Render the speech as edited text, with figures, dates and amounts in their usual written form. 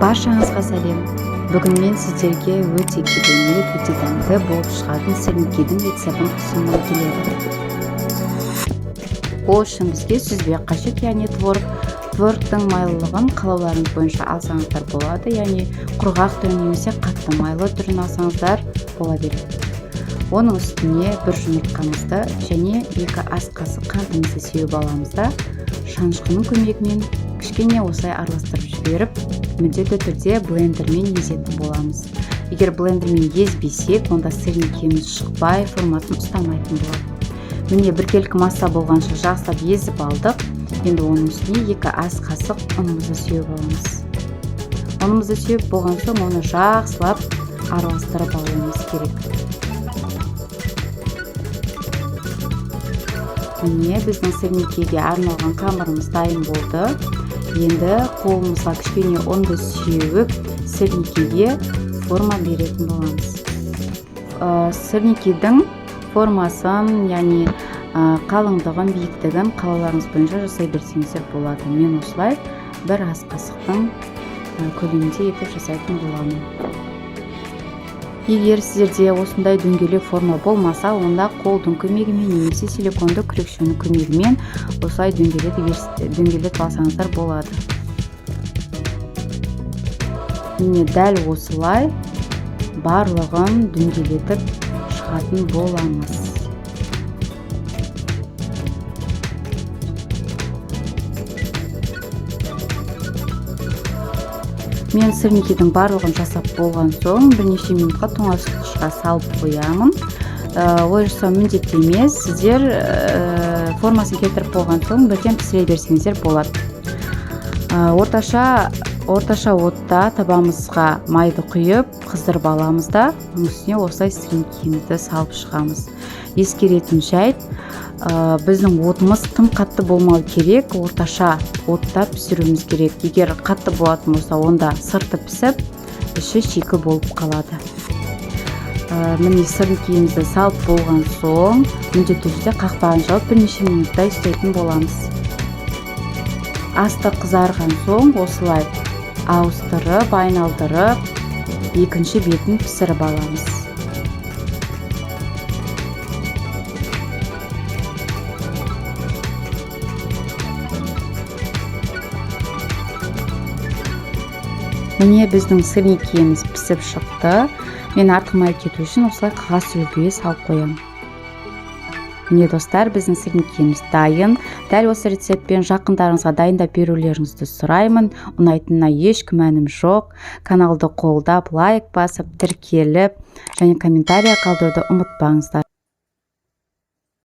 Баршаңызға сәлем. Бүгін мен сіздерге өте керемет, өте дәмді болып шығатын сіріңкенің рецептін ұсынғым келеді. Ол үшін бізге сүзбе қажет, яғни творогтың майлылығын қалауларыңыз бойынша алсаңыздар болады, яғни құрғақ түрін немесе қатты майлы түрін алсаңыздар бола береді. Оның үстіне бір жұмыртқамызды және 2 ас қасық қантымызды сеуіп аламыз да, шанышқының көмегімен кішкене осылай араластырып жіберіп, міндетті түрде блендермен езетін боламыз. Егер блендермен езбесек, онда сіріңкеміз шықпай, формасын ұстамайтын болады. Міне біркелкі масса болғанша жақсылап езіп алдық. Енді оның үстіне 2 ас қасық ұнымызды сеуіп аламыз. Ұнымызды сеуіп болған соң, оны жақсылап араластырып алуымыз керек. Міне біздің сіріңкеге арналған қамырымыз дайын болды. Енді қолымызға кішкене ұнды сеуіп, сіріңкеге форма беретін боламыз. Сіріңкенің формасын, яғни қалыңдығын, биіктігін қалауларыңыз бойынша жасай берсеңіздер болады. Мен осылай 1 ас қасықтың көлемінде етіп жасайтын боламын. Егер сіздерде осындай дөңгелек форма болмаса, онда қолдың көмегімен немесе силиконды күрекшенің көмегімен осылай дөңгелетіп алсаңыздар болады. Міне дәл осылай барлығын дөңгелетіп шығатын боламыз. Мен сіріңкенің барлығын жасап болған соң, бірнеше минутқа тоңазытқышқа салып қоямын. Олай жасау міндетті емес, сіздер формасын келтіріп болған соң бірден пісіре берсеңіздер болады. Орташа отта табамызға майды құйып, қыздырып аламыз да, оның үстіне осылай сіріңкемізді салып шығамыз. Ескеретін жайт, біздің отымыз тым қатты болмау керек, орташа отта пісіруіміз керек. Егер қатты болатын болса, онда сырты пісіп, іші шикі болып қалады. Міне сіріңкемізді салып болған соң, міндетті түрде қақпағын жауып бірнеше минуттай ұстайтын боламыз. Асты қызарған соң, осылай ауыстырып, айналдырып, екінші бетін пісіріп аламыз. Міне біздің сіріңкеміз пісіп шықты. Мен артылмай кету үшін осылай қағаз сүлгіге салып қоямын. Міне достар, біздің сіріңкеміз дайын. Дәл осы рецептпен жақындарыңызға дайындап берулеріңізді сұраймын. Ұнайтынына еш күмәнім жоқ. Каналды қолдап, лайк басып, тіркеліп және комментария қалдыруды ұмытпаңыздар.